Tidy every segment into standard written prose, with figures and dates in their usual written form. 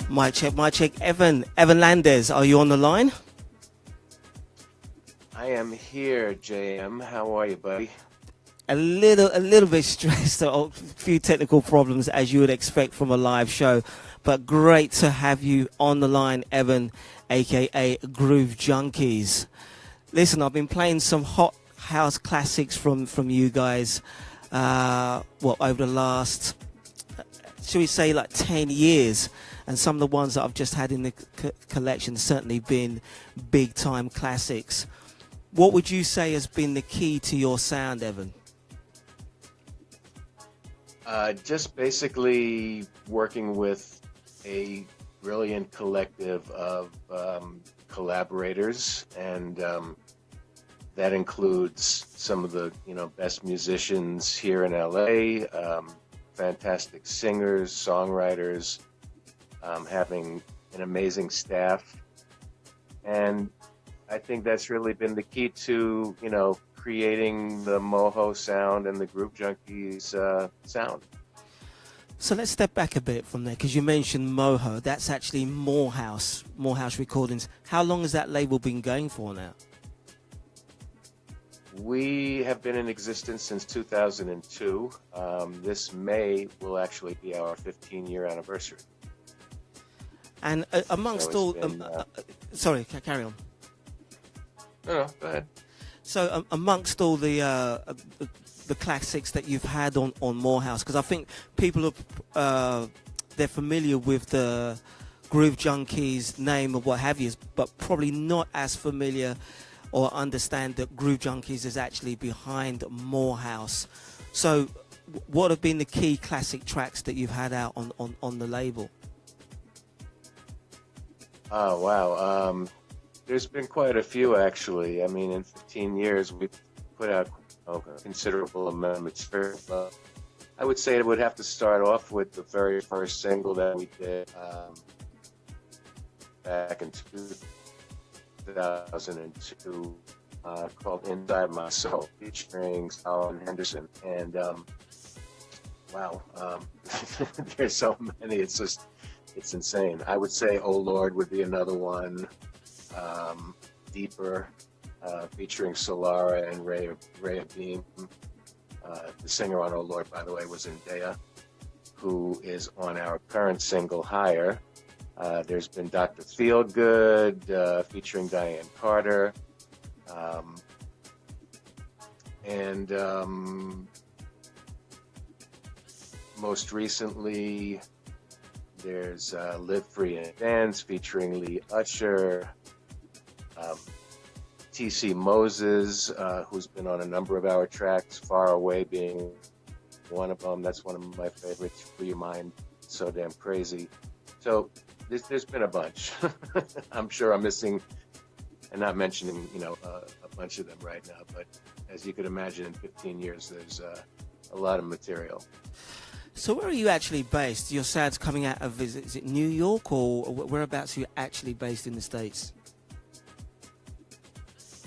Mic check, mic check. Evan Landez, are you on the line? I am here, JM. How are you, buddy? A little bit stressed. A few technical problems, as you would expect from a live show. But great to have you on the line, Evan, a.k.a. Groove Junkies. Listen, I've been playing some hot house classics from you guys, over the last, should we say, like 10 years. And some of the ones that I've just had in the collection certainly been big-time classics. What would you say has been the key to your sound, Evan? Just basically working with a brilliant collective of collaborators, and that includes some of the best musicians here in LA, fantastic singers, songwriters, having an amazing staff, and I think that's really been the key to creating the Moho sound and the Groove Junkies sound. So let's step back a bit from there, because you mentioned Moho. That's actually Morehouse Recordings. How long has that label been going for now? We have been in existence since 2002. This May will actually be our 15-year anniversary. And amongst all... sorry, carry on. No, go ahead. So amongst all the classics that you've had on Morehouse, because I think people are they're familiar with the Groove Junkies name or what have you, but probably not as familiar or understand that Groove Junkies is actually behind Morehouse. So what have been the key classic tracks that you've had out on the label? Oh, wow. There's been quite a few, actually. I mean, in 15 years, we've put out a considerable amount of material. I would say it would have to start off with the very first single that we did back in 2002 called Inside My Soul, featuring Solomon Henderson. And, wow, there's so many. It's insane. I would say Oh Lord would be another one. Deeper, featuring Solara and Ray Beam. The singer on Oh Lord, by the way, was Zendaya, who is on our current single, Higher. There's been Dr. Feelgood, featuring Diane Carter. And most recently, there's Live Free and Dance, featuring Lee Usher. T.C. Moses, who's been on a number of our tracks, Far Away being one of them. That's one of my favorites. Free Your Mind, So Damn Crazy. So there's been a bunch. I'm sure I'm missing and not mentioning, a bunch of them right now. But as you could imagine, in 15 years, there's a lot of material. So where are you actually based? Your sound's coming out of, is it New York, or whereabouts are you actually based in the States?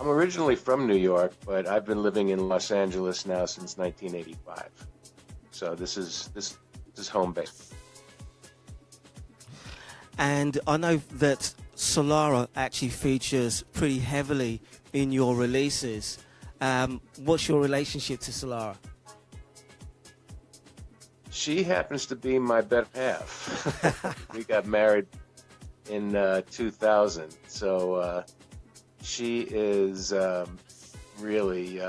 I'm originally from New York, but I've been living in Los Angeles now since 1985. So this is home base. And I know that Solara actually features pretty heavily in your releases. What's your relationship to Solara? She happens to be my better half. We got married in 2000, so she is really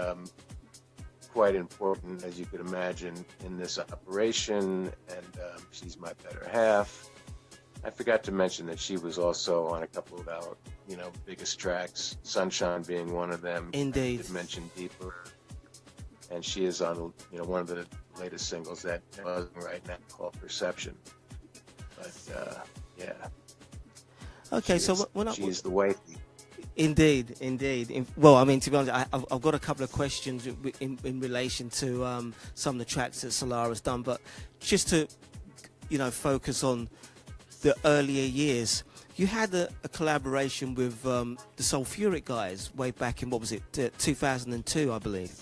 quite important, as you could imagine, in this operation, and she's my better half. I forgot to mention that she was also on a couple of our, biggest tracks, Sunshine being one of them. Indeed. I did mention Deeper, and she is on, one of the latest singles that I'm buzzing right now called Perception. But yeah. Okay, she's the wifey. Indeed. Well, I mean, to be honest, I've got a couple of questions in relation to some of the tracks that Solara's done, but just to, focus on the earlier years, you had a collaboration with the Sulfuric guys way back in, 2002, I believe.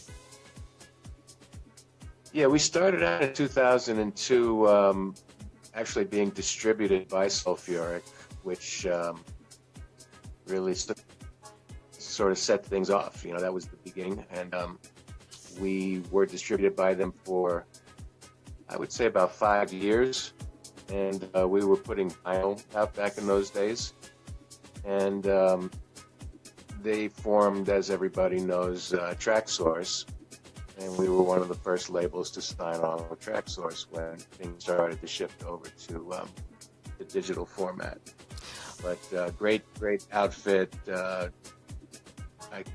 Yeah, we started out in 2002 actually being distributed by Sulfuric, which really sort of set things off. You know, that was the beginning, and we were distributed by them for, I would say, about 5 years, and we were putting vinyl out back in those days, and they formed, as everybody knows, TrackSource, and we were one of the first labels to sign on with TrackSource when things started to shift over to the digital format. But great outfit.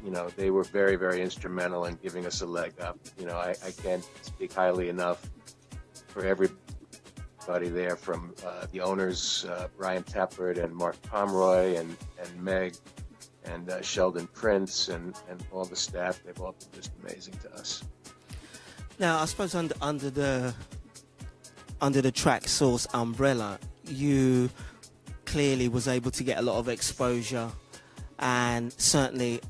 You know, they were very, very instrumental in giving us a leg up. You know, I can't speak highly enough for everybody there, from the owners, Brian Tappert and Mark Pomeroy and Meg and Sheldon Prince and all the staff. They've all been just amazing to us. Now, I suppose under the TrackSource umbrella, you clearly was able to get a lot of exposure and certainly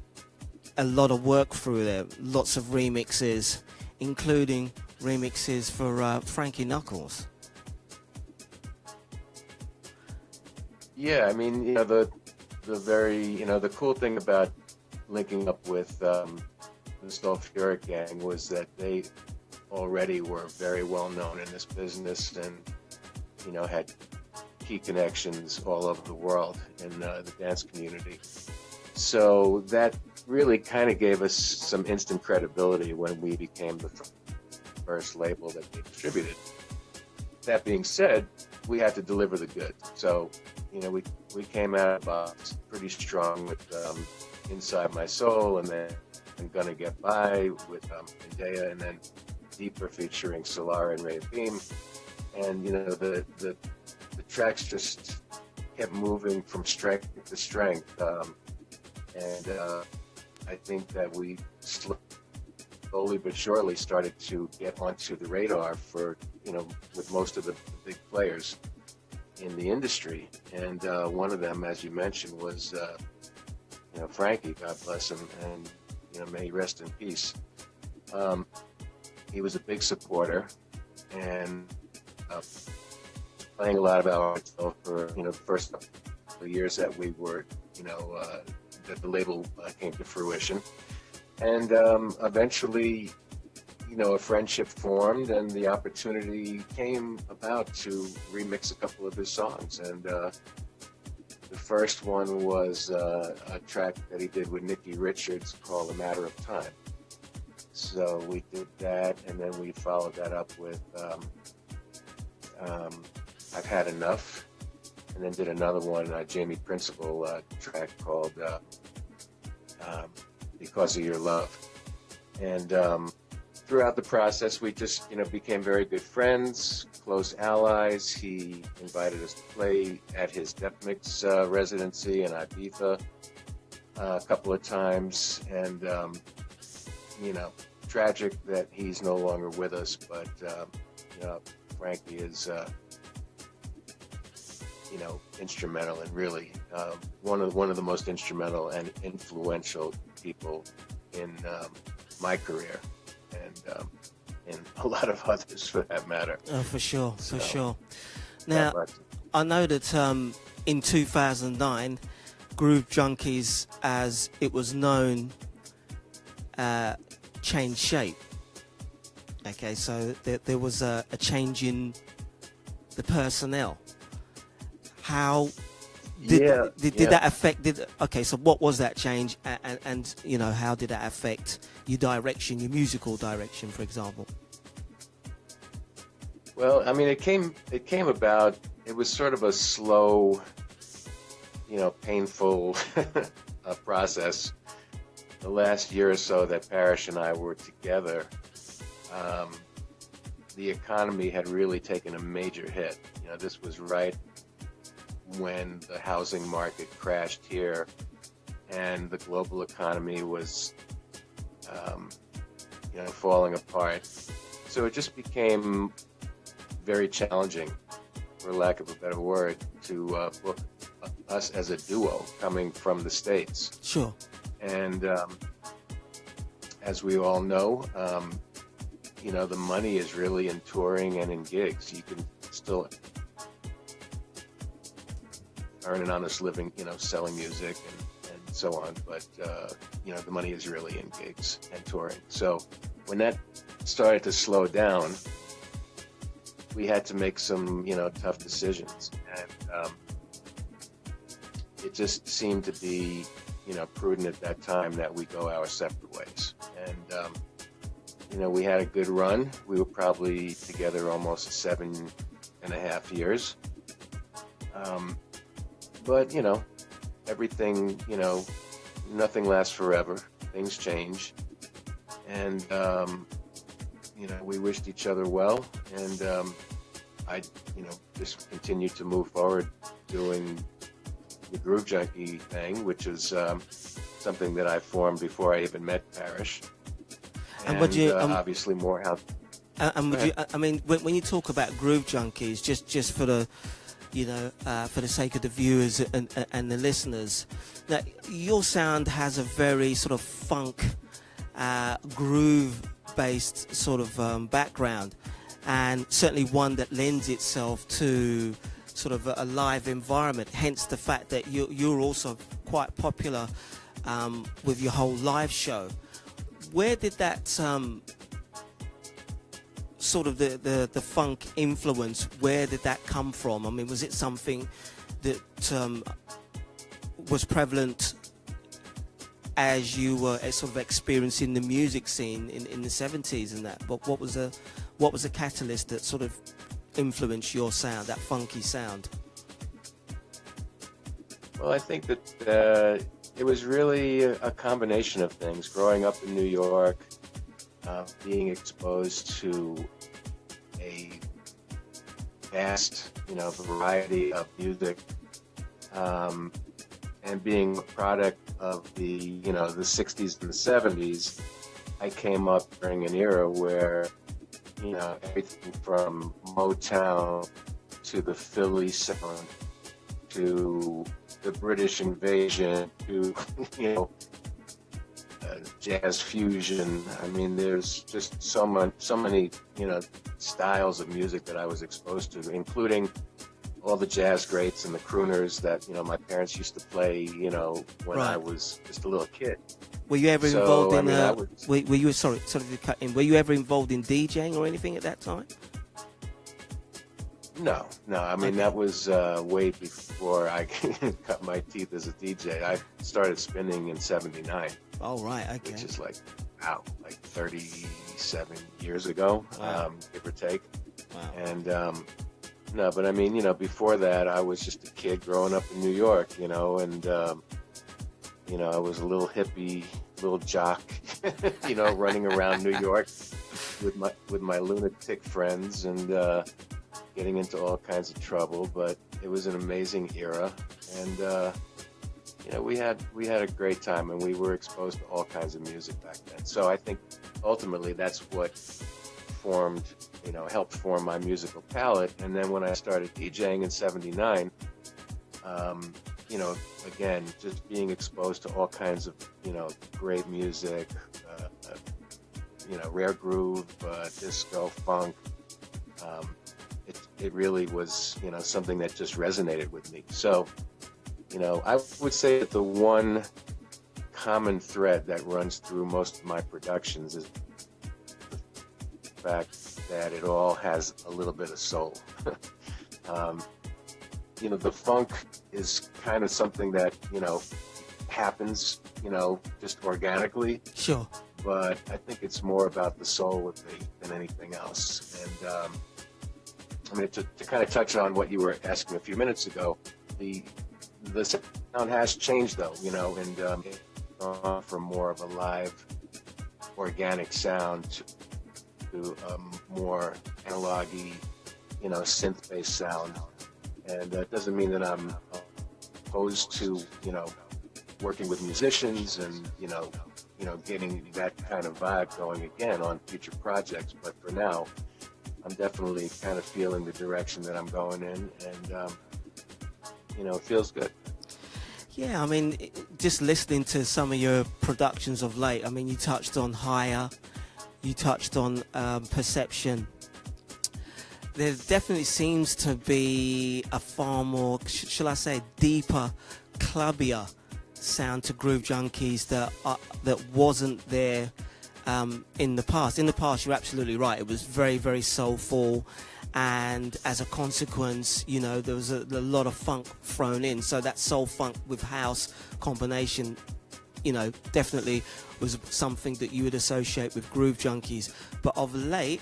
a lot of work through there. Lots of remixes, including remixes for Frankie Knuckles. Yeah, I mean, you know, the very, you know, the cool thing about linking up with the Sulfuric gang was that they already were very well known in this business and, you know, had key connections all over the world in the dance community. So that really kind of gave us some instant credibility when we became the first label that they distributed. That being said, we had to deliver the goods. So, you know, we came out of the box pretty strong with Inside My Soul, and then Gonna Get By with Indea, and then Deeper featuring Solara and Ray Beam. And, you know, the tracks just kept moving from strength to strength. And I think that we slowly but surely started to get onto the radar for, you know, with most of the big players in the industry. And one of them, as you mentioned, was, you know, Frankie, God bless him, and, you know, may he rest in peace. He was a big supporter and playing a lot of our stuff for, you know, the first couple of years that we were, you know, that the label came to fruition. And eventually, you know, a friendship formed and the opportunity came about to remix a couple of his songs. And the first one was a track that he did with Nicky Richards called A Matter of Time. So we did that, and then we followed that up with I've Had Enough, and then did another one, Jamie Principle track called Because of Your Love. And throughout the process, we just, you know, became very good friends, close allies. He invited us to play at his Def Mix residency in Ibiza a couple of times, and you know, tragic that he's no longer with us, but you know, Frankie is you know, instrumental, and really one of the most instrumental and influential people in my career, and a lot of others for that matter. Oh, for sure, for sure. Now, I know that in 2009, Groove Junkies, as it was known, changed shape. Okay, so there was a change in the personnel. How did that affect? Okay, so what was that change, and you know, how did that affect your direction, your musical direction, for example? Well, I mean, it came about. It was sort of a slow, you know, painful process. The last year or so that Parrish and I were together, the economy had really taken a major hit. You know, this was right when the housing market crashed here, and the global economy was, you know, falling apart. So it just became very challenging, for lack of a better word, to book us as a duo coming from the States. Sure. And as we all know, you know, the money is really in touring and in gigs. You can still earn an honest living, selling music and so on. But, the money is really in gigs and touring. So when that started to slow down, we had to make some, tough decisions. And it just seemed to be, prudent at that time that we go our separate ways. And, we had a good run. We were probably together almost 7.5 years. But, everything, nothing lasts forever. Things change. And, we wished each other well. And I, just continued to move forward doing the Groove Junkie thing, which is something that I formed before I even met Parrish. And would you, obviously more how... and would you, I mean, when you talk about Groove Junkies, just for the, for the sake of the viewers and the listeners, that your sound has a very sort of funk, groove-based sort of background, and certainly one that lends itself to sort of a live environment. Hence the fact that you're also quite popular with your whole live show. Where did that sort of the funk influence, where did that come from? I mean, was it something that was prevalent as you were sort of experiencing the music scene in the 70s and that? But what was a catalyst that sort of influenced your sound, that funky sound? Well, I think that it was really a combination of things. Growing up in New York, being exposed to a vast, variety of music, and being a product of the, the 60s and the 70s, I came up during an era where, everything from Motown to the Philly sound to the British invasion to, jazz fusion. I mean, there's just so many, styles of music that I was exposed to, including all the jazz greats and the crooners that, my parents used to play, when I was just a little kid. Were you ever involved in, were you, sorry to cut in, were you ever involved in DJing or anything at that time? No. I mean, that was way before I cut my teeth as a DJ. I started spinning in '79. Oh, right, okay. Which is like 37 years ago, wow. Give or take. Wow. And no, but I mean, before that, I was just a kid growing up in New York, and I was a little hippie, little jock, running around New York with my lunatic friends and getting into all kinds of trouble. But it was an amazing era, and we had a great time, and we were exposed to all kinds of music back then. So I think ultimately that's what helped form my musical palette. And then when I started DJing in '79, again, just being exposed to all kinds of, great music, rare groove, disco, funk. It really was, something that just resonated with me. So, I would say that the one common thread that runs through most of my productions is the fact that it all has a little bit of soul. The funk is kind of something that, happens, just organically. Sure. But I think it's more about the soul of me than anything else. And to kind of touch on what you were asking a few minutes ago, the sound has changed though, and it's gone from more of a live, organic sound to a more analog-y, synth-based sound. And it doesn't mean that I'm opposed to, working with musicians and, getting that kind of vibe going again on future projects. But for now, I'm definitely kind of feeling the direction that I'm going in, and, it feels good. Yeah, I mean, just listening to some of your productions of late, I mean, you touched on Higher, you touched on Perception. there definitely seems to be a far more, shall I say, deeper, clubbier sound to Groove Junkies that wasn't there in the past. In the past, you're absolutely right. It was very, very soulful, and as a consequence, you know, there was a lot of funk thrown in. So that soul funk with house combination, you know, definitely was something that you would associate with Groove Junkies. But of late,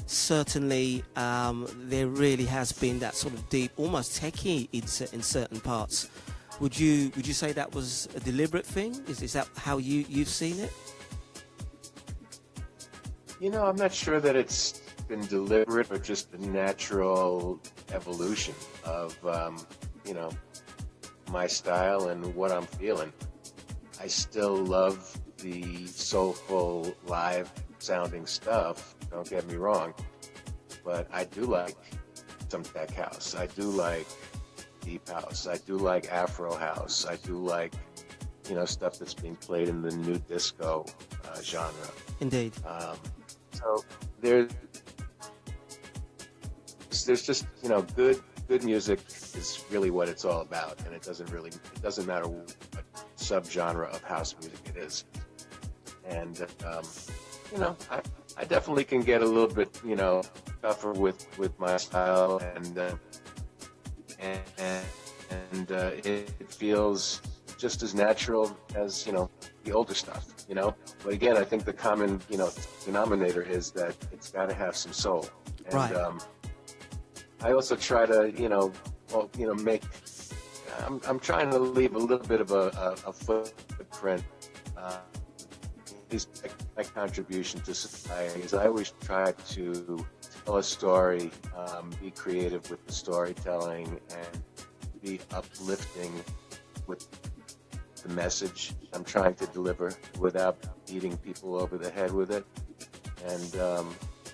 certainly there really has been that sort of deep, almost techie in certain parts. Would you say that was a deliberate thing? Is that how you've seen it? You know, I'm not sure that it's been deliberate or just a natural evolution of, you know, my style and what I'm feeling. I still love the soulful, live sounding stuff, don't get me wrong, but I do like some tech house. I do like deep house. I do like Afro house. I do like, you know, stuff that's being played in the new disco genre. Indeed. So there's just, you know, good music is really what it's all about, and it doesn't matter what subgenre of house music it is. And you know, I definitely can get a little bit, you know, tougher with my style, and it feels just as natural as, you know, the older stuff, you know. But again, I think the common, you know, denominator is that it's got to have some soul. And, right. I also try to, you know, well, you know, I'm trying to leave a little bit of a footprint. At least my contribution to society is I always try to tell a story, be creative with the storytelling, and be uplifting with the message I'm trying to deliver without beating people over the head with it. And,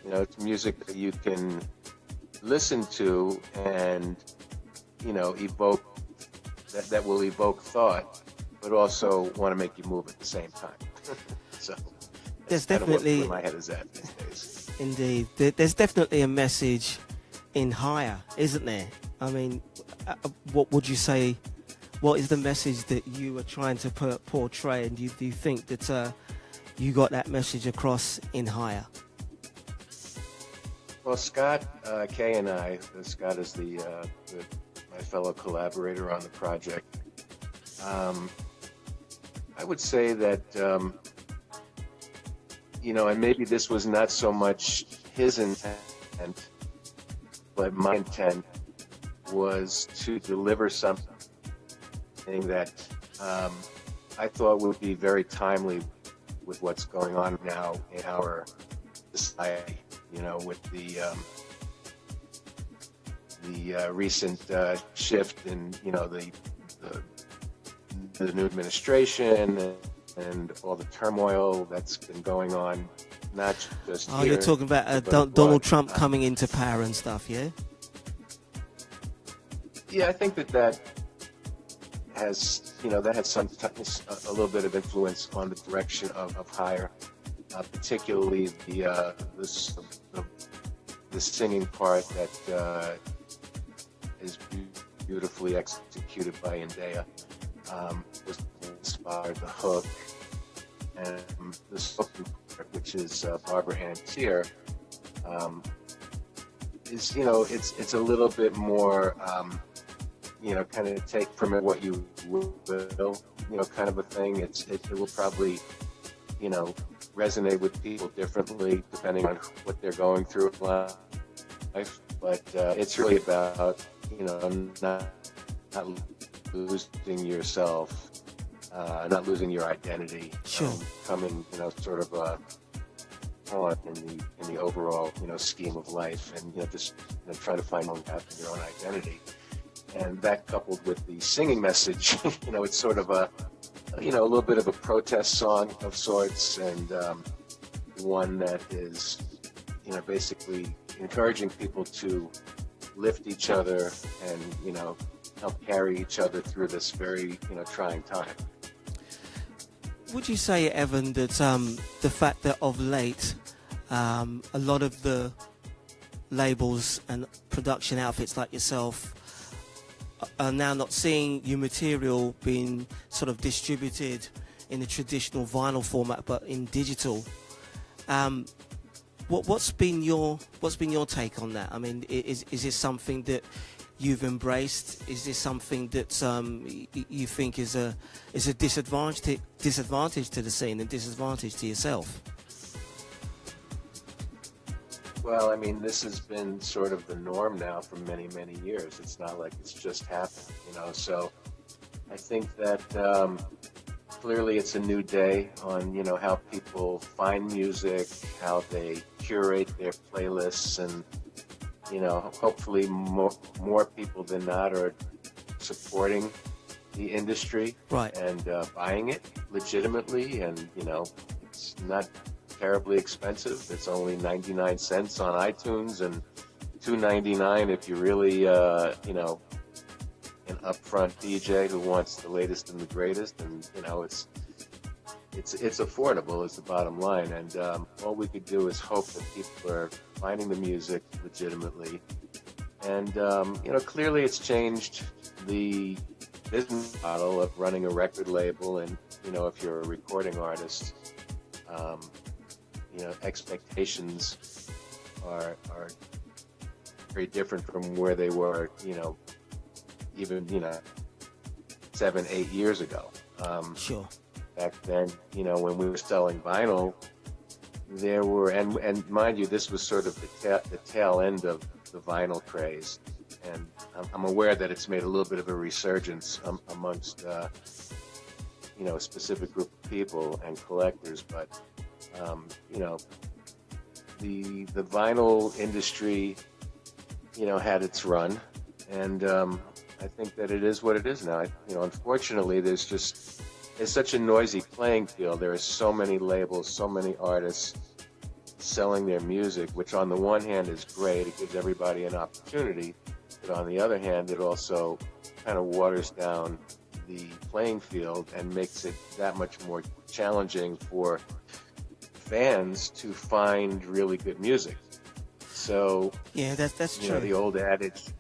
you know, it's music that you can listen to and, you know, evoke, that will evoke thought, but also want to make you move at the same time. So there's definitely where my head is at these days. Indeed. There's definitely a message in higher, isn't there? I mean, what would you say? What is the message that you were trying to portray, and do you think that you got that message across in higher? Well, Scott Kay and I, Scott is my fellow collaborator on the project. I would say that, you know, and maybe this was not so much his intent, but my intent was to deliver something that I thought would be very timely with what's going on now in our society. You know, with the recent shift in, you know, the new administration and all the turmoil that's been going on, not just here. You're talking about Donald Trump coming into power and stuff, yeah? Yeah, I think that has, you know, that had a little bit of influence on the direction of higher, particularly the singing part that is beautifully executed by Indea. Was inspired the hook, and the spoken part, which is Barbara Ann Tier, is, you know, it's a little bit more, you know, kind of take from it what you will, you know, kind of a thing. It will probably, you know, resonate with people differently depending on what they're going through in life. But it's really about, you know, not losing yourself, not losing your identity, sure. Coming, you know, sort of on in the overall, you know, scheme of life, and, you know, just, you know, trying to find your own identity. And that, coupled with the singing message, you know, it's sort of a little bit of a protest song of sorts, and one that is, you know, basically encouraging people to lift each other and, you know, help carry each other through this very, you know, trying time. Would you say, Evan, that the fact that of late a lot of the labels and production outfits like yourself are now not seeing your material being sort of distributed in the traditional vinyl format, but in digital. What's been your take on that? I mean, is this something that you've embraced? Is this something that you think is a disadvantage to the scene and disadvantage to yourself? Well, I mean, this has been sort of the norm now for many, many years. It's not like it's just happened, you know. So I think that clearly it's a new day on, you know, how people find music, how they curate their playlists, and, you know, hopefully more people than not are supporting the industry, right, and buying it legitimately. And, you know, it's not terribly expensive. It's only 99 cents on iTunes and $2.99 if you really, you know, an upfront DJ who wants the latest and the greatest. And, you know, it's affordable is the bottom line. And all we could do is hope that people are finding the music legitimately. And, you know, clearly it's changed the business model of running a record label. And, you know, if you're a recording artist, you know, expectations are very different from where they were, you know, even, you know, 7-8 years ago. Sure. Back then, you know, when we were selling vinyl, there were, and mind you, this was sort of the tail end of the vinyl craze. And I'm aware that it's made a little bit of a resurgence amongst, you know, a specific group of people and collectors, but you know, the vinyl industry, you know, had its run, and I think that it is what it is now. You know, unfortunately, it's such a noisy playing field. There are so many labels, so many artists selling their music, which on the one hand is great. It gives everybody an opportunity, but on the other hand, it also kind of waters down the playing field and makes it that much more challenging for fans to find really good music. So yeah, that's true. You know, the old adage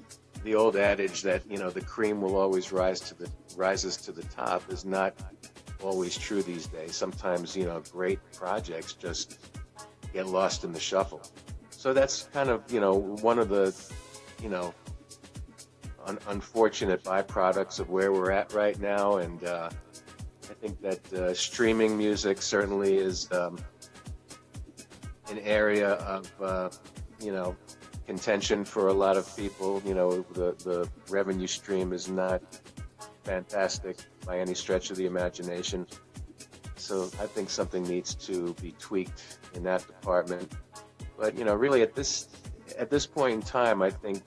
that, you know, the cream will always rises to the top is not always true these days. Sometimes, you know, great projects just get lost in the shuffle. So that's kind of, you know, one of the, you know, unfortunate byproducts of where we're at right now. And I think that streaming music certainly is an area of, you know, contention for a lot of people. You know, the revenue stream is not fantastic by any stretch of the imagination. So I think something needs to be tweaked in that department. But, you know, really at this point in time, I think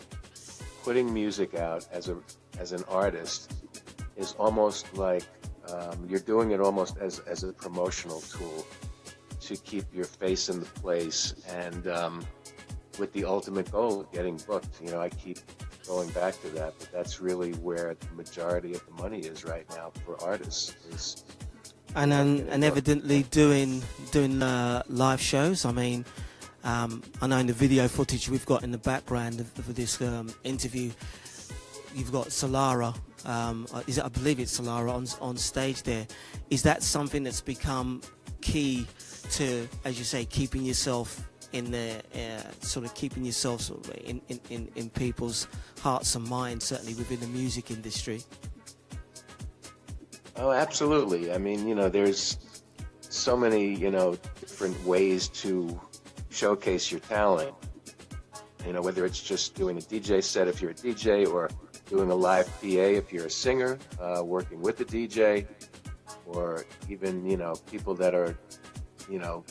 putting music out as an artist is almost like you're doing it almost as a promotional tool to keep your face in the place, and with the ultimate goal of getting booked. You know, I keep going back to that, but that's really where the majority of the money is right now for artists. And evidently doing live shows. I mean, I know in the video footage we've got in the background of this interview, you've got Solara. I believe it's Solara on stage there. Is that something that's become key to, as you say, keeping yourself in there, sort of keeping yourself sort of in people's hearts and minds, certainly within the music industry? Oh, absolutely. I mean, you know, there's so many, you know, different ways to showcase your talent. You know, whether it's just doing a DJ set if you're a DJ, or doing a live PA if you're a singer, working with a DJ, or even, you know, people that are, you know,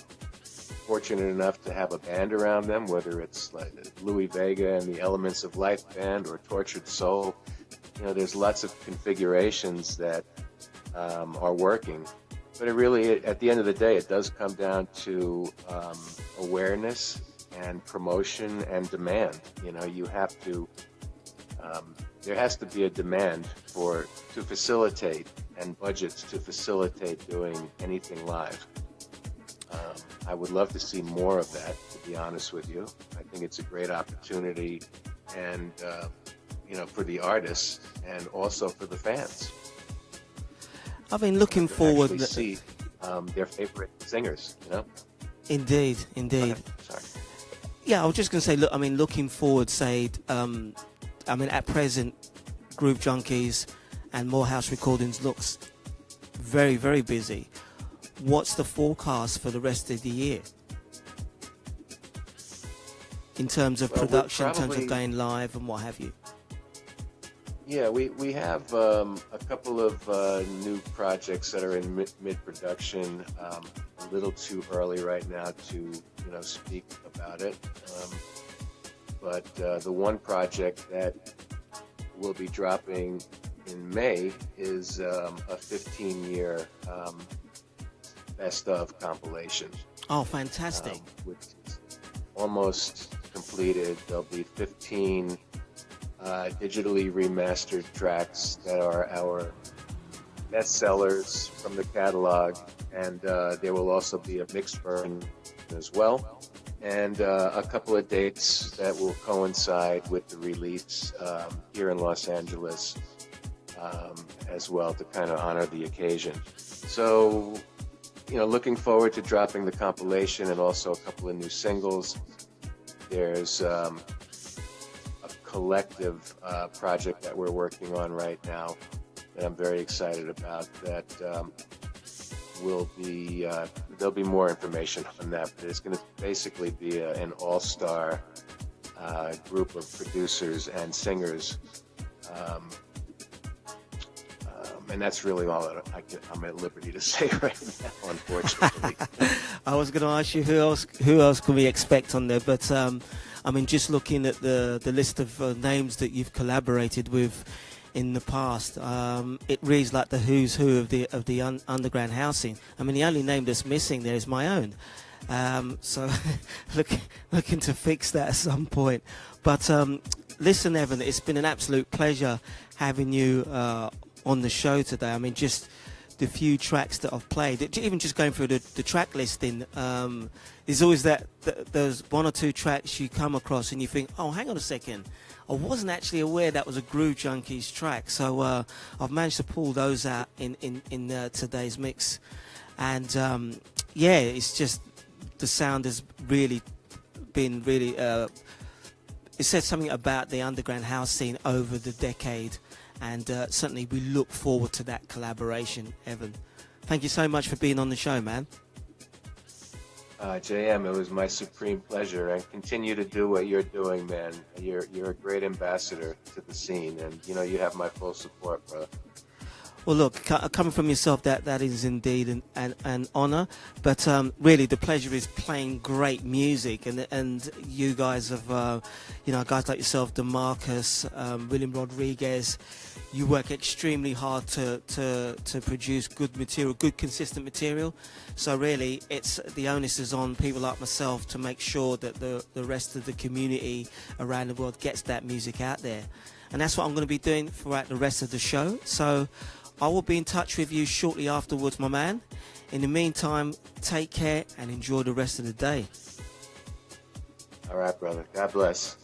fortunate enough to have a band around them, whether it's like Louis Vega and the Elements of Life band or Tortured Soul. You know, there's lots of configurations that are working. But it really, at the end of the day, it does come down to awareness and promotion and demand. You know, you have to, there has to be a demand to facilitate, and budgets to facilitate doing anything live. I would love to see more of that, to be honest with you. I think it's a great opportunity, and for the artists and also for the fans. I've been looking forward to see their favorite singers. Indeed. Sorry. Yeah, I was just going to say, look, I mean, looking forward, at present, Groove Junkies and More House Recordings looks very, very busy. What's the forecast for the rest of the year in terms of production, in terms of going live and what have you? Yeah, we have a couple of new projects that are in mid-production. A little too early right now to speak about it. But the one project that will be dropping in May is a 15-year best of compilation. Oh, fantastic! Which is almost completed. There'll be 15 digitally remastered tracks that are our best sellers from the catalog, and there will also be a mixed version as well, and a couple of dates that will coincide with the release here in Los Angeles as well, to kind of honor the occasion. So, looking forward to dropping the compilation and also a couple of new singles. There's a collective project that we're working on right now that I'm very excited about, that will be, there'll be more information on that, but it's going to basically be an all-star group of producers and singers. And that's really all that I'm at liberty to say right now, unfortunately. I was going to ask you who else can we expect on there, but just looking at the list of names that you've collaborated with in the past, it reads like the who's who of the underground housing. The only name that's missing there is my own. So looking to fix that at some point. But listen, Evan, it's been an absolute pleasure having you on the show today. Just the few tracks that I've played, even just going through the track listing, there's always there's one or two tracks you come across and you think, oh, hang on a second, I wasn't actually aware that was a Groove Junkies track. So I've managed to pull those out in today's mix, and it's just the sound has really been it says something about the underground house scene over the decade. And certainly we look forward to that collaboration, Evan. Thank you so much for being on the show, man. JM, it was my supreme pleasure, and continue to do what you're doing, man. You're a great ambassador to the scene, and you have my full support, brother. Well, look, coming from yourself, that is indeed an honour. But really, the pleasure is playing great music, and you guys have, guys like yourself, DeMarcus, William Rodriguez. You work extremely hard to produce good material, good consistent material. So really, it's the onus is on people like myself to make sure that the rest of the community around the world gets that music out there. And that's what I'm going to be doing throughout the rest of the show. So I will be in touch with you shortly afterwards, my man. In the meantime, take care and enjoy the rest of the day. All right, brother. God bless.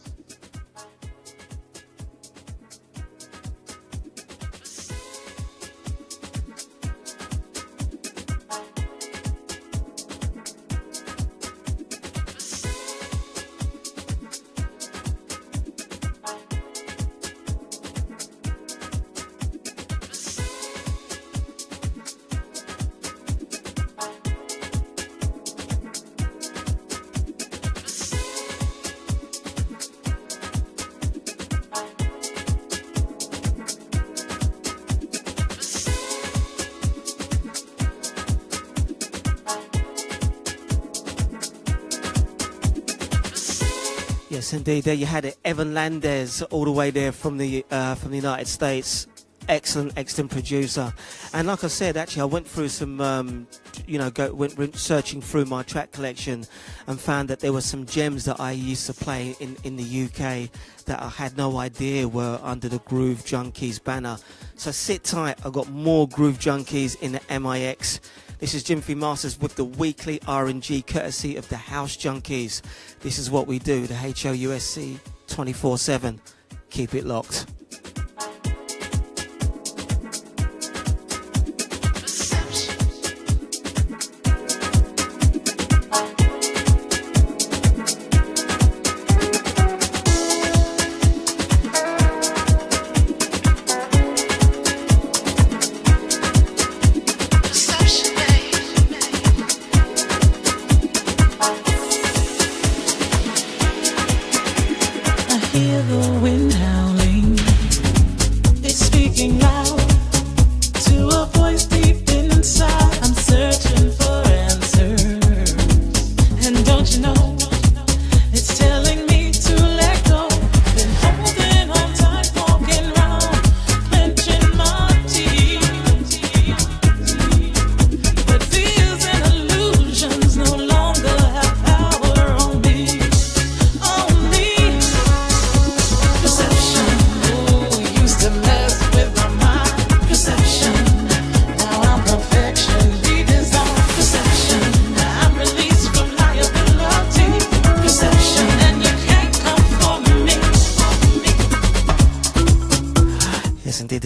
Yes, indeed. There you had it, Evan Landez, all the way there from the United States. Excellent producer. And like I said, actually, I went through some, went searching through my track collection and found that there were some gems that I used to play in the UK that I had no idea were under the Groove Junkies banner. So sit tight. I've got more Groove Junkies in the MIX This is Jim Fee Masters with the weekly R&G courtesy of the House Junkies. This is what we do, the HOUSC 24/7. Keep it locked.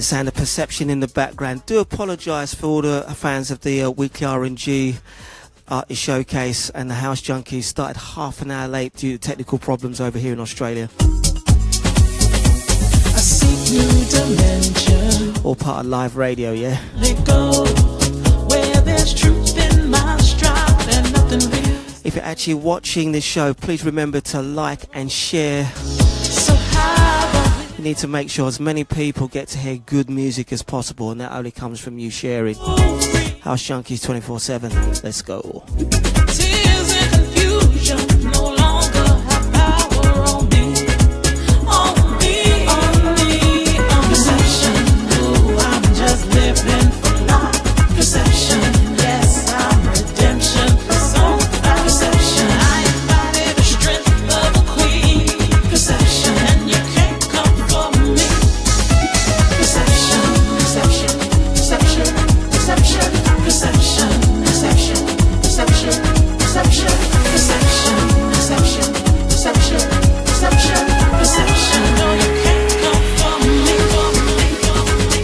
Sound of Perception in the background. Do apologise for all the fans of the weekly R&G artist showcase, and the House Junkies started half an hour late due to technical problems over here in Australia. I see new dimension. All part of live radio, yeah. Let go, where there's truth in my stride and nothing real. If you're actually watching this show, please remember to like and share. So you need to make sure as many people get to hear good music as possible, and that only comes from you sharing. House Junkies 24/7. Let's go. Tears and confusion no longer have power on me. On me, on me, on perception. Ooh, I'm just living for life. Perception, yes, I'm redemption for soul. Perception, I embody the strength of a queen. Perception, and you can't come for me. Perception, perception, perception, perception, perception, perception, perception, perception, perception, perception, perception, perception, perception. No, you can't come for me, for me, for me.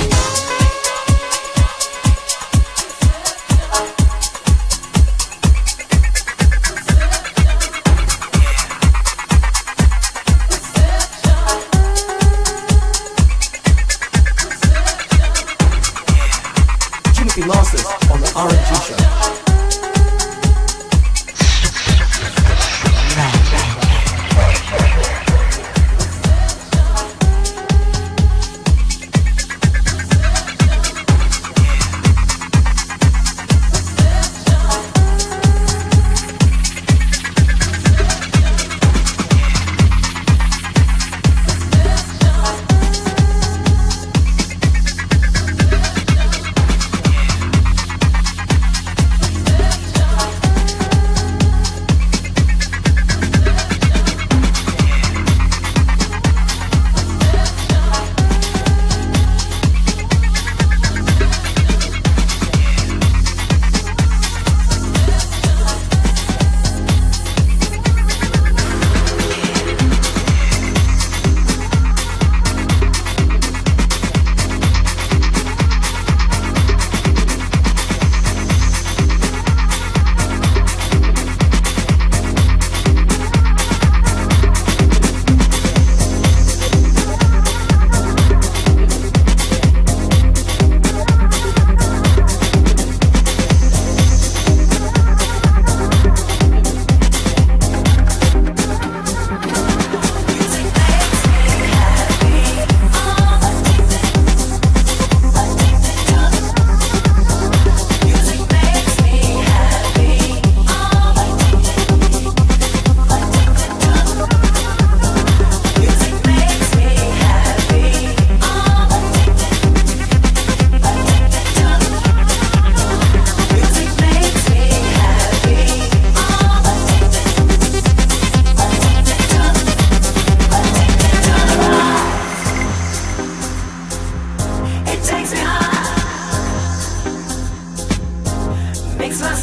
Jimmy Fee Masters on the R&G show.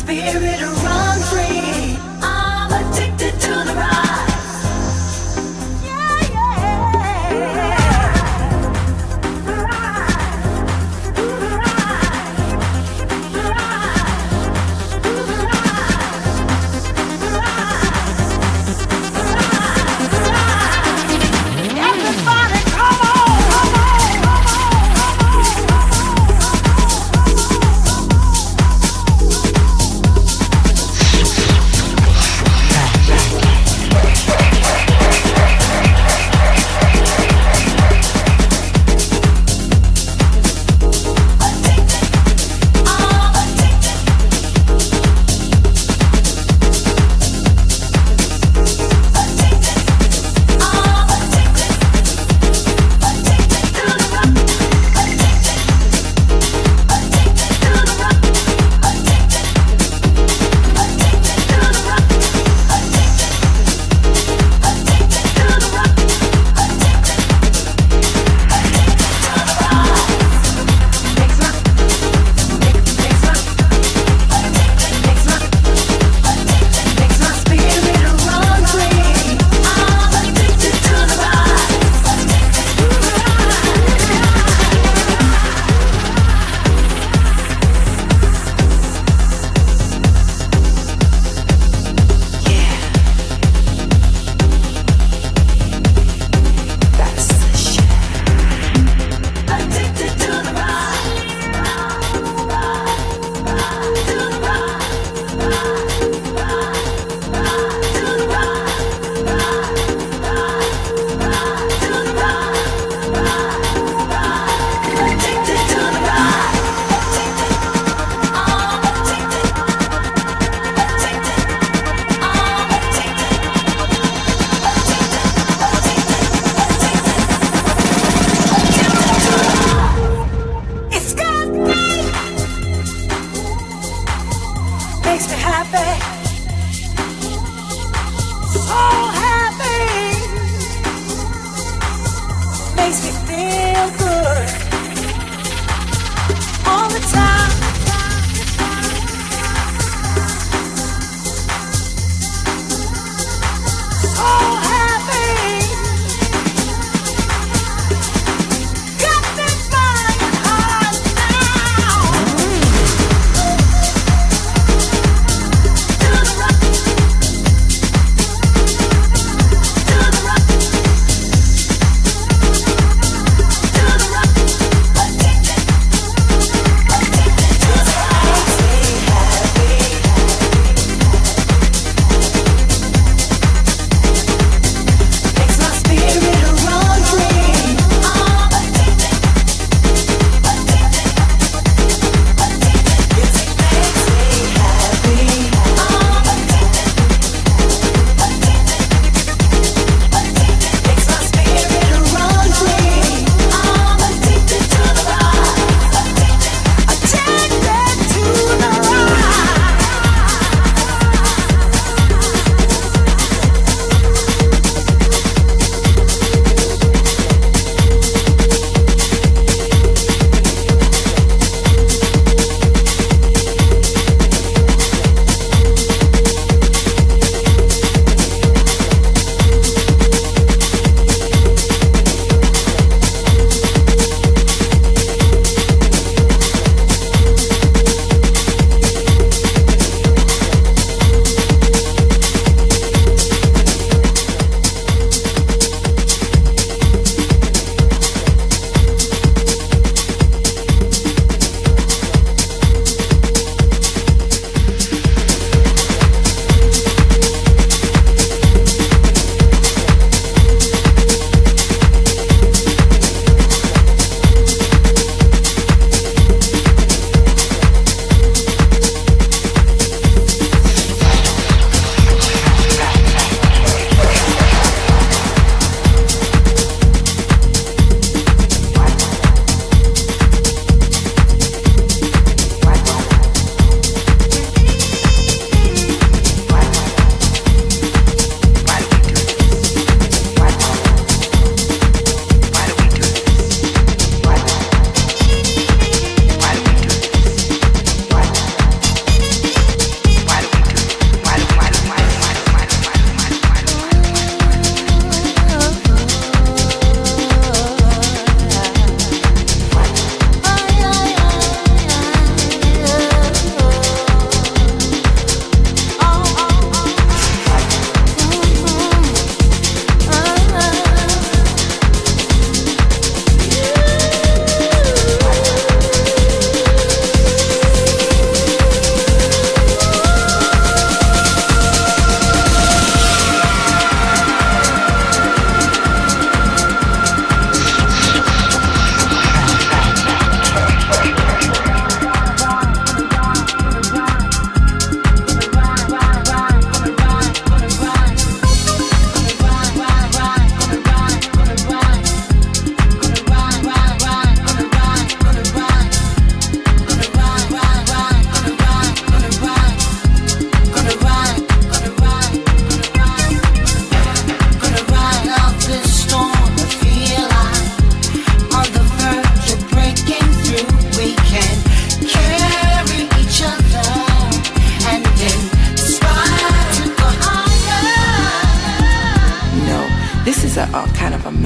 spirit run free. I'm addicted to the ride. Yeah, yeah. The ride. The ride. The ride. The ride. Everybody come on, come on, come on, come on.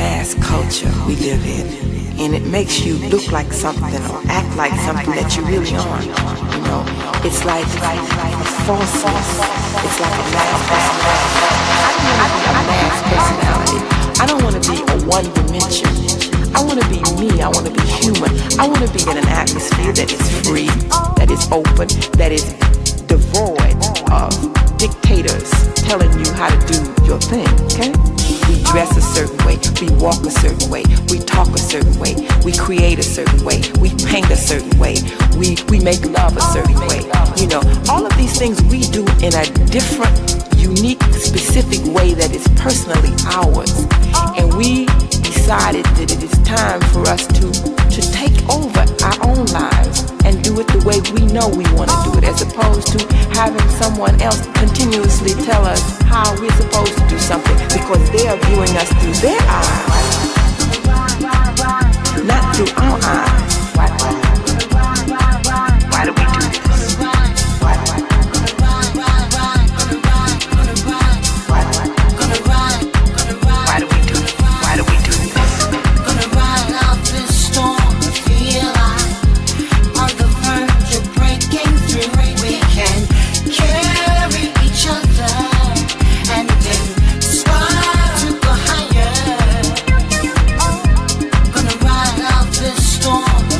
mass culture we live in, and it makes you look like something or act like something that you really aren't. You know, it's like a falseness. It's like a mass personality. I don't want to be a one dimension. I want to be me. I want to be human. I want to be in an atmosphere that is free, that is open, that is devoid of dictators telling you how to do your thing, okay? We dress a certain way, we walk a certain way, we talk a certain way, we create a certain way, we paint a certain way, we make love a certain way. You know, all of these things we do in a different, unique, specific way that is personally ours. And we decided that it is time for us to take over our own lives and do it the way we know we want to do it, as opposed to having someone else continuously tell us how we're supposed to do something, because they are viewing us through their eyes, not through our eyes. Why do we do this? Why do we do this? Why do we do this? Gonna ride out this storm, feel like on the verge of breaking through. We can carry each other and inspire to go higher. Gonna ride out this storm.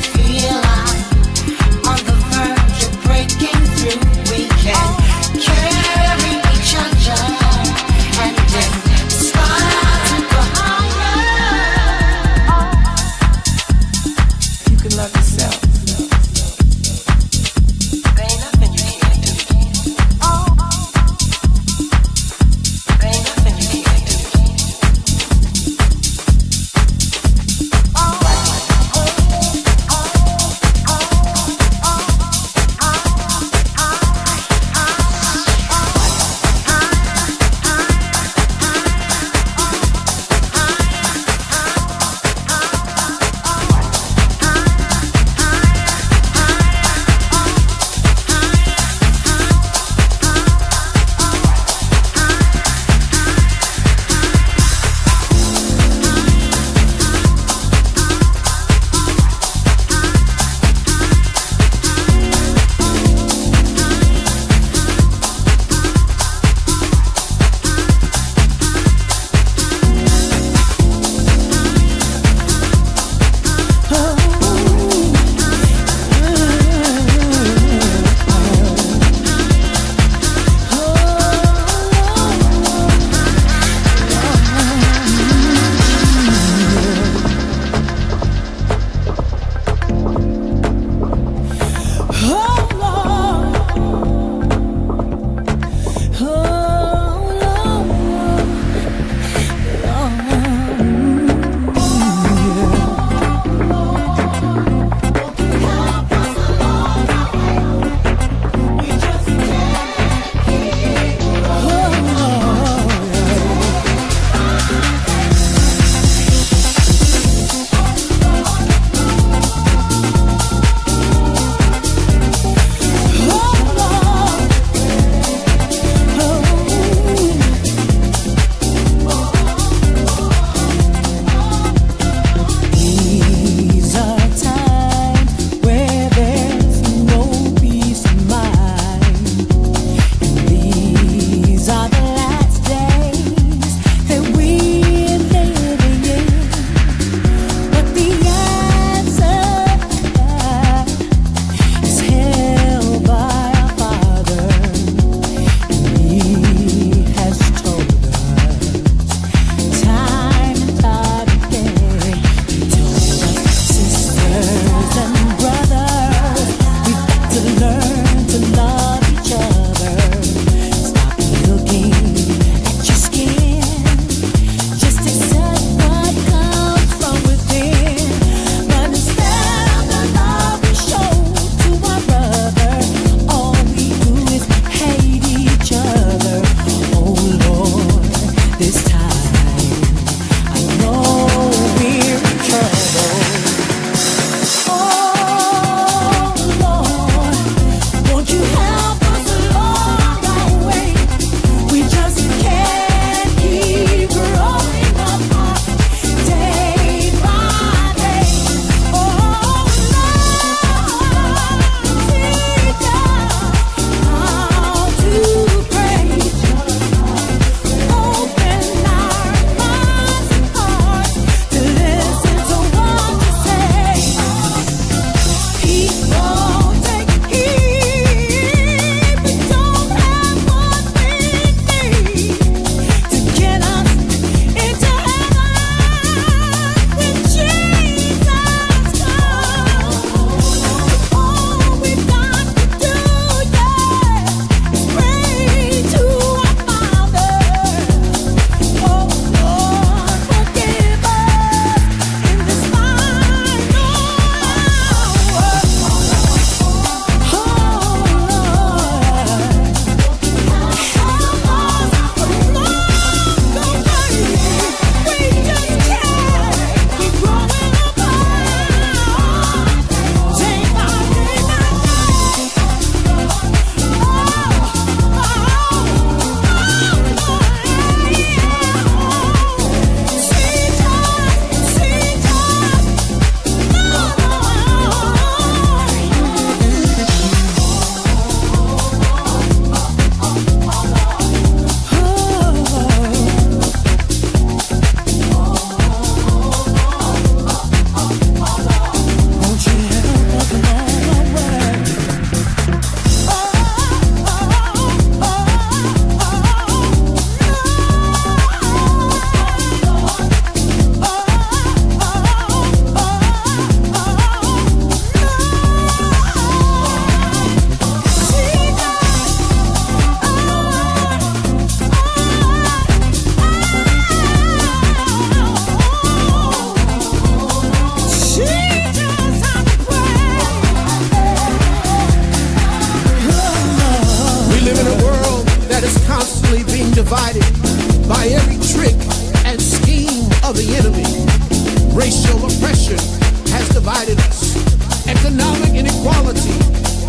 inequality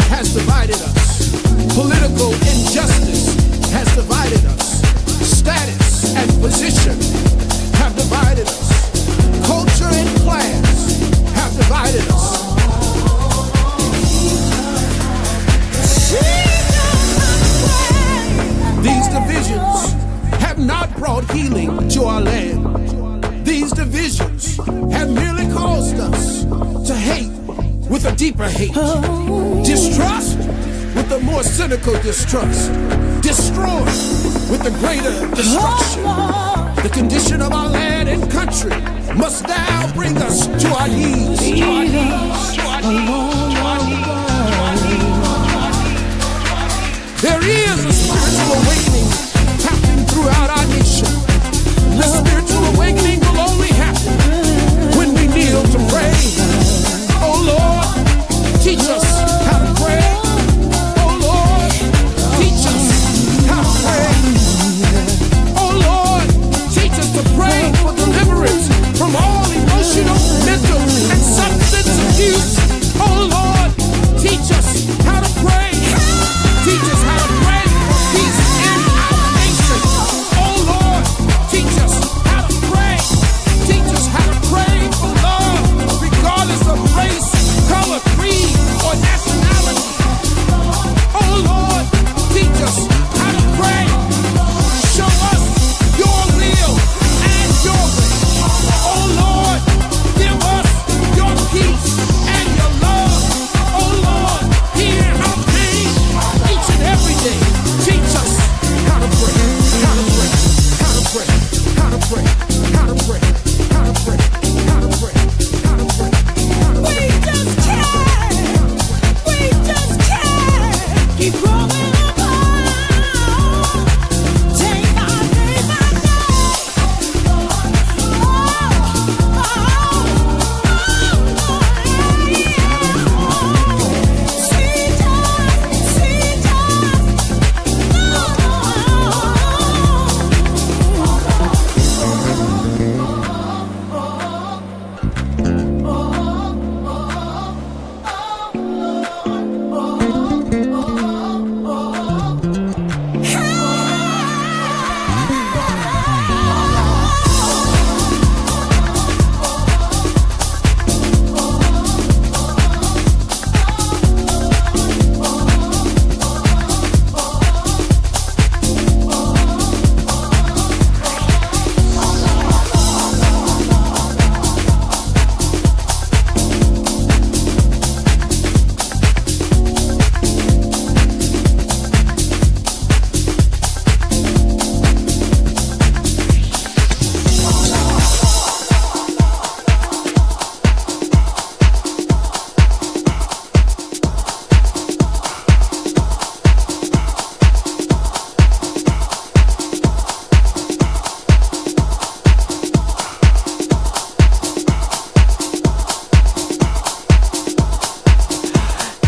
has divided us. Political injustice has divided us. Status and position have divided us. Culture and class have divided us. These divisions have not brought healing to our land. These divisions have merely caused us to hate with a deeper hate. Distrust with a more cynical distrust. Destroy with a greater destruction. The condition of our land and country must now bring us to our knees. There is a spiritual awakening happening throughout our nation. The spiritual awakening will only happen when we kneel to pray. Oh Lord, teach us how to pray. Oh Lord, teach us how to pray. Oh Lord, teach us to pray for deliverance from all emotional, mental, and substance abuse. Oh Lord, teach us how to pray. Teach us how to pray for peace in our nation. Oh Lord, teach us how to pray. Teach us how to pray for love, regardless of race, color, creed, or nationality. Oh Lord, teach us how to pray. Show us your will and your way. Oh Lord, give us your peace and your love. Oh Lord, hear our pain each and every day. Teach us how to pray, how to pray, how to pray, how to pray, how to pray, how to pray, how to pray, how to pray, how to pray. We just can't keep growing apart. Day by day by day.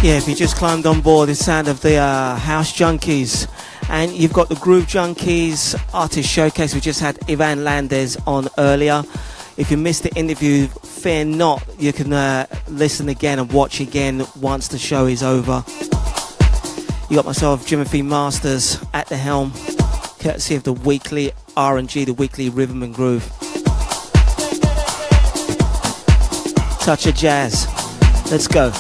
Yeah, if you just climbed on board the sound of the House Junkies, and you've got the Groove Junkies Artist Showcase. We just had Ivan Landez on earlier. If you missed the interview, fear not, you can listen again and watch again once the show is over. You got myself, Jimothy Masters, at the helm, courtesy of the weekly R&G, the weekly Rhythm and Groove. Touch of jazz. Let's go.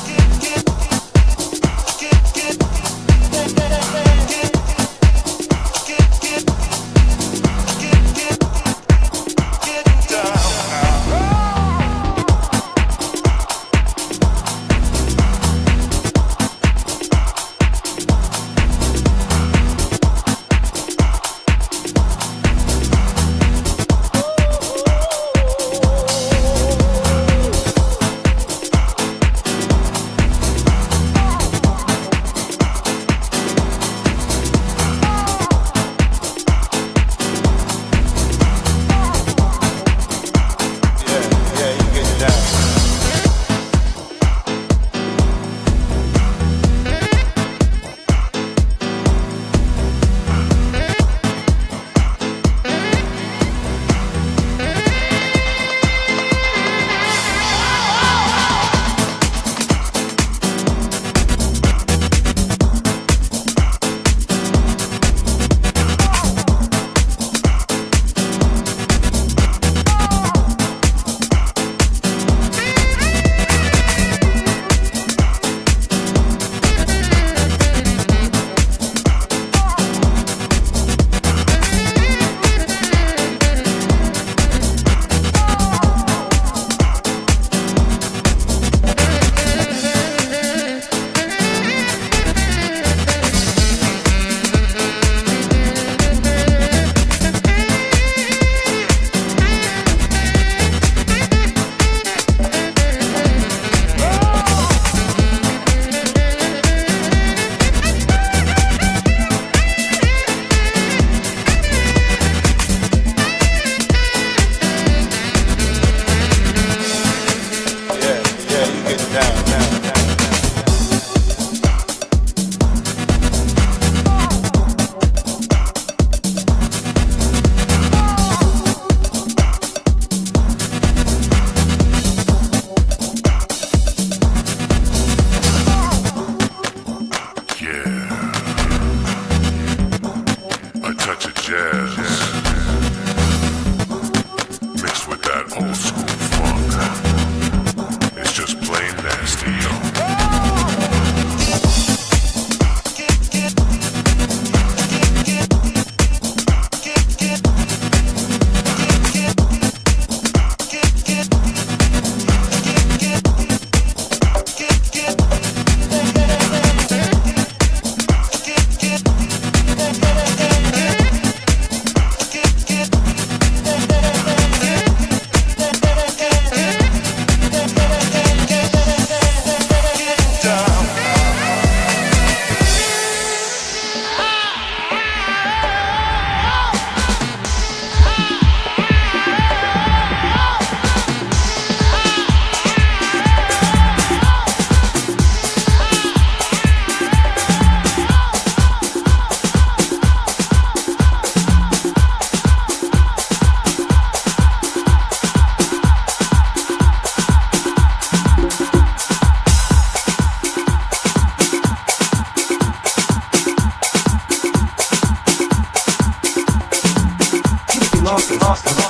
Mm-hmm.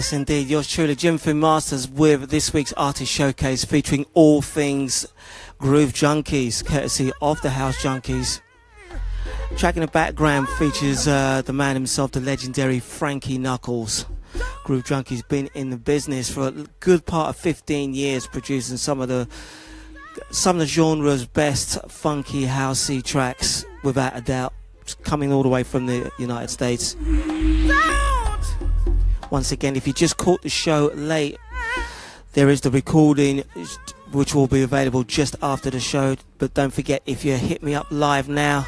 Yes, indeed. Yours truly, Jim Finn Masters, with this week's Artist Showcase featuring all things Groove Junkies, courtesy of the House Junkies. Track in the background features the man himself, the legendary Frankie Knuckles. Groove Junkies been in the business for a good part of 15 years, producing some of the genre's best funky housey tracks, without a doubt, coming all the way from the United States. Once again, if you just caught the show late, there is the recording which will be available just after the show. But don't forget, if you hit me up live now,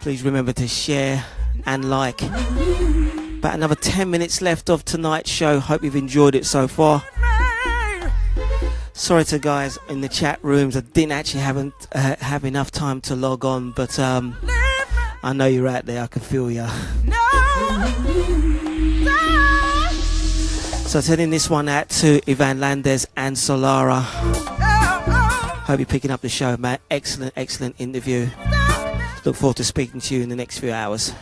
please remember to share and like. About another 10 minutes left of tonight's show. Hope you've enjoyed it so far. Sorry to guys in the chat rooms, I didn't actually have enough time to log on, but I know you're out there, I can feel ya. So sending this one out to Ivan Landez and Solara. Hope you're picking up the show, man. Excellent interview. Look forward to speaking to you in the next few hours.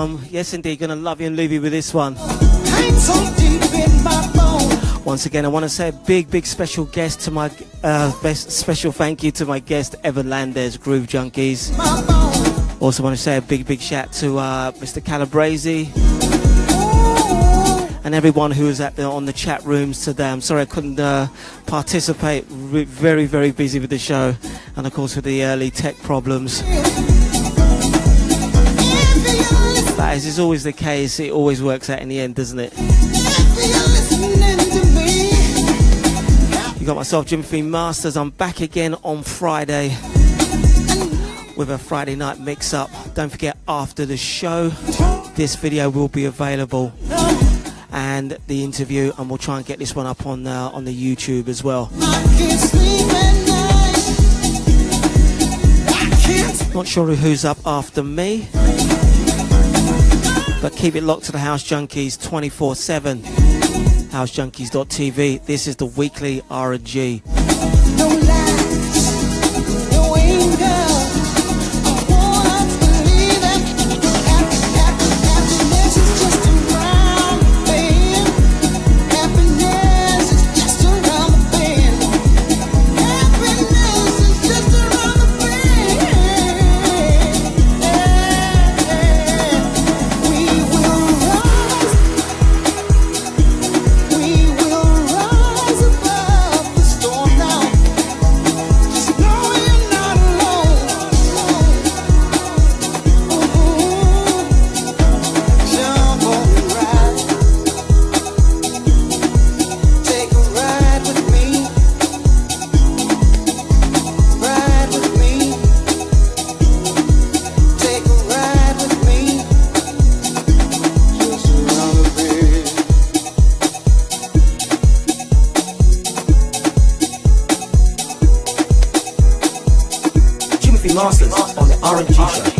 I'm, yes indeed, going to love you and leave you with this one. Once again, I want to say a big special guest to my special thank you to my guest Evan Landers, Groove Junkies. Also want to say a big shout to Mr. Calabrese and everyone who was on the chat rooms today. I'm sorry I couldn't participate. Very busy with the show, and of course with the early tech problems. But as is always the case, it always works out in the end, doesn't it? You got myself, Jimothy Masters. I'm back again on Friday with a Friday night mix-up. Don't forget, after the show, this video will be available, and the interview, and we'll try and get this one up on the YouTube as well. Not sure who's up after me, but keep it locked to the House Junkies 24/7. HouseJunkies.tv. This is the weekly R&G. Masters on the R&G show.